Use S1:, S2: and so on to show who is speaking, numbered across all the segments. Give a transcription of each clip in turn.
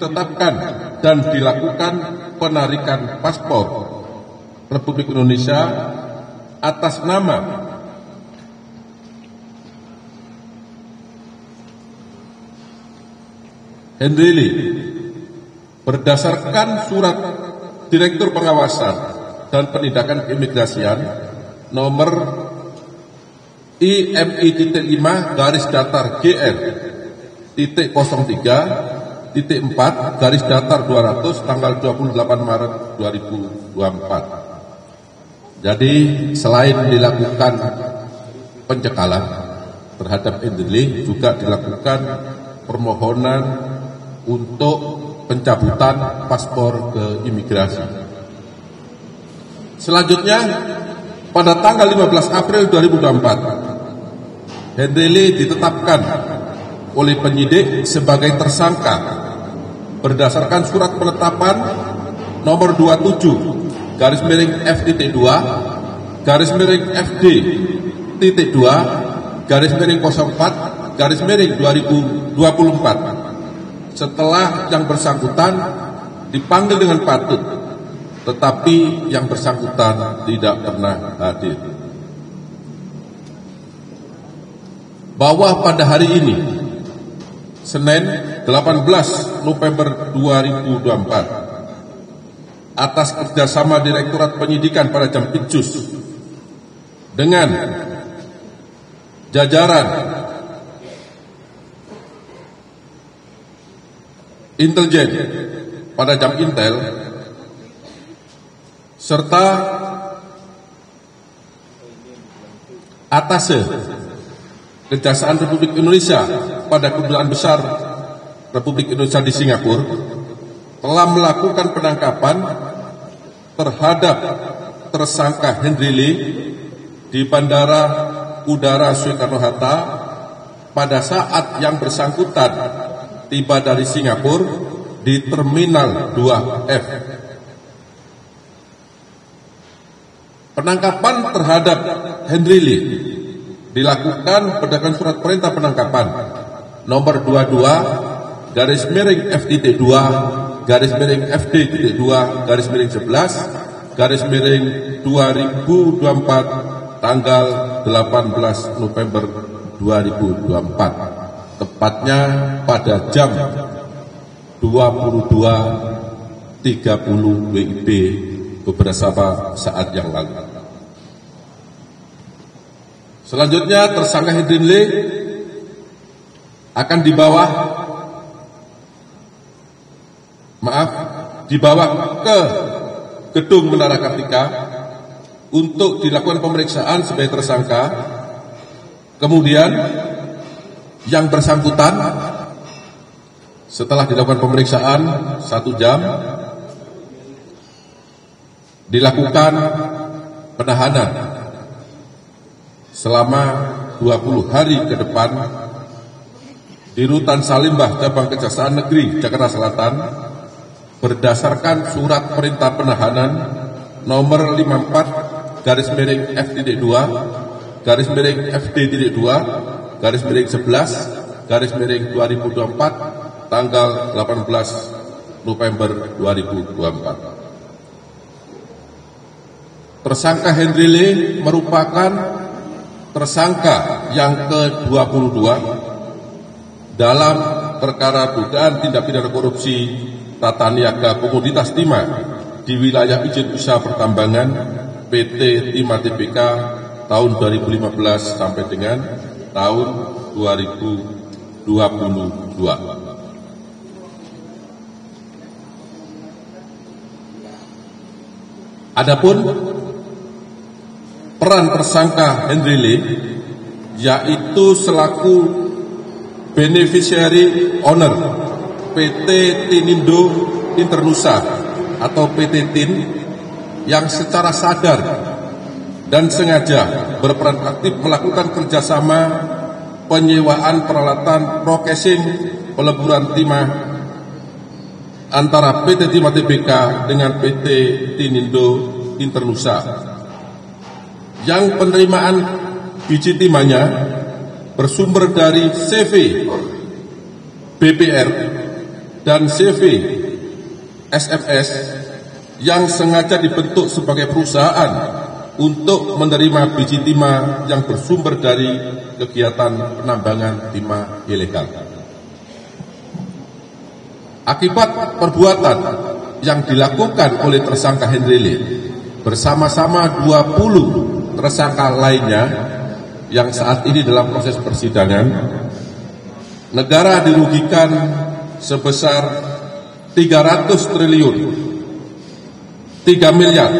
S1: ditetapkan dan dilakukan penarikan paspor Republik Indonesia atas nama Henry Lee berdasarkan surat Direktur Pengawasan dan Penindakan Keimigrasian nomor IMI-GR.03.4/200 tanggal 28 Maret 2024. Jadi selain dilakukan pencekalan terhadap Henry Lee, juga dilakukan permohonan untuk pencabutan paspor ke imigrasi. Selanjutnya, pada tanggal 15 April 2024, Henry Lee ditetapkan oleh penyidik sebagai tersangka berdasarkan surat penetapan nomor 27/FDT2/FD2/04/2024 setelah yang bersangkutan dipanggil dengan patut, tetapi yang bersangkutan tidak pernah hadir. Bahwa pada hari ini, Senin 18 November 2024, atas kerjasama Direktorat Penyidikan pada Jampitsus dengan jajaran intelijen pada Jam Intel serta Atase Kejaksaan Republik Indonesia pada Kedutaan Besar Republik Indonesia di Singapura telah melakukan penangkapan terhadap tersangka Henry Lee di Bandara Udara Soekarno-Hatta pada saat yang bersangkutan tiba dari Singapura di Terminal 2F. Penangkapan terhadap Henry Lee dilakukan berdasarkan surat perintah penangkapan nomor 22/FDT2/11/11/2024 tanggal 18 November 2024. Tepatnya pada jam 22.30 WIB beberapa saat yang lalu. Selanjutnya tersangka Henry Lee akan dibawa ke gedung Menara Kartika untuk dilakukan pemeriksaan sebagai tersangka. Kemudian yang bersangkutan setelah dilakukan pemeriksaan 1 jam dilakukan penahanan selama 20 hari ke depan di Rutan Salimbah Cabang Kejaksaan Negeri Jakarta Selatan berdasarkan surat perintah penahanan nomor 54/FD2/11/2024 tanggal 18 November 2024. Tersangka Henry Lee merupakan tersangka yang ke-22 dalam perkara dugaan tindak pidana korupsi tata niaga komoditas timah di wilayah izin usaha pertambangan PT Timah Tbk tahun 2015 sampai dengan tahun 2022. Adapun peran tersangka Henry Lee yaitu selaku beneficiary owner PT Tinindo Internusa atau PT TIN yang secara sadar dan sengaja berperan aktif melakukan kerjasama penyewaan peralatan processing peleburan timah antara PT Timah Tbk dengan PT Tinindo Internusa, yang penerimaan biji timahnya bersumber dari CV BPR dan CV SMS yang sengaja dibentuk sebagai perusahaan untuk menerima biji timah yang bersumber dari kegiatan penambangan timah ilegal. Akibat perbuatan yang dilakukan oleh tersangka Henry Lee bersama-sama 20 tersangka lainnya yang saat ini dalam proses persidangan, negara dirugikan sebesar 300 triliun 3 miliar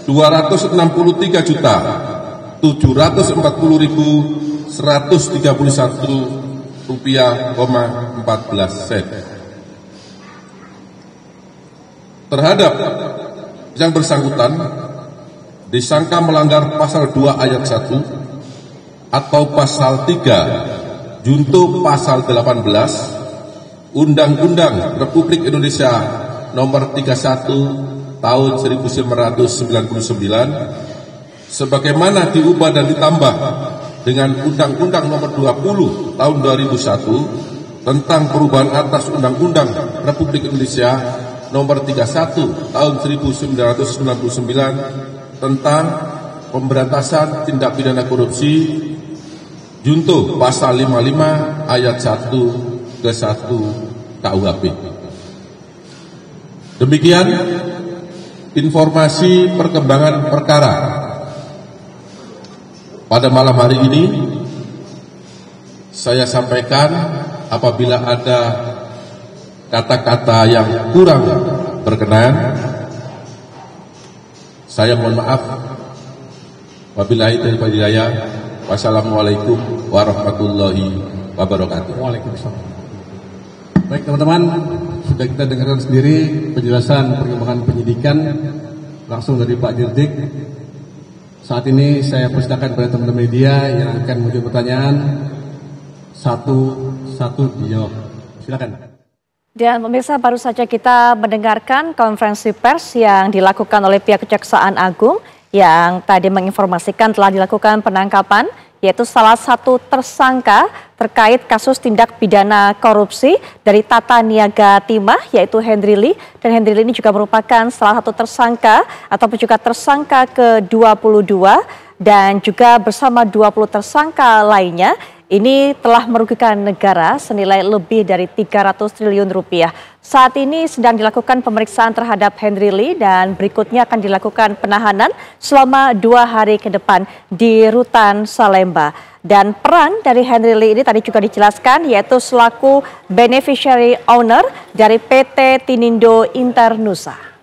S1: 263 juta 740.131 rupiah, 14 sen. Terhadap yang bersangkutan disangka melanggar pasal 2 ayat 1 atau pasal 3 junto pasal 18 Undang-Undang Republik Indonesia nomor 31 tahun 1999 sebagaimana diubah dan ditambah dengan Undang-Undang nomor 20 tahun 2001 tentang perubahan atas Undang-Undang Republik Indonesia nomor 31 tahun 1999 tentang pemberantasan tindak pidana korupsi junto pasal 55 ayat 1 ke 1 KUHP. Demikian informasi perkembangan perkara pada malam hari ini. Saya sampaikan apabila ada kata-kata yang kurang berkenan, saya mohon maaf. Wabillahi taufiq wal hidayah. Wassalamualaikum warahmatullahi wabarakatuh.
S2: Waalaikumsalam. Baik teman-teman, sudah kita dengarkan sendiri penjelasan perkembangan penyidikan langsung dari Pak Dirdik. Saat ini saya persilakan kepada teman-teman media yang akan muncul pertanyaan satu-satu dijawab. Silakan.
S3: Dan pemirsa, baru saja kita mendengarkan konferensi pers yang dilakukan oleh pihak Kejaksaan Agung yang tadi menginformasikan telah dilakukan penangkapan, yaitu salah satu tersangka terkait kasus tindak pidana korupsi dari Tata Niaga Timah, yaitu Henry Lee. Dan Henry Lee ini juga merupakan salah satu tersangka ataupun juga tersangka ke-22 dan juga bersama 20 tersangka lainnya. Ini telah merugikan negara senilai lebih dari 300 triliun rupiah. Saat ini sedang dilakukan pemeriksaan terhadap Henry Lee dan berikutnya akan dilakukan penahanan selama 2 hari ke depan di Rutan Salemba. Dan peran dari Henry Lee ini tadi juga dijelaskan, yaitu selaku beneficiary owner dari PT Tinindo Internusa.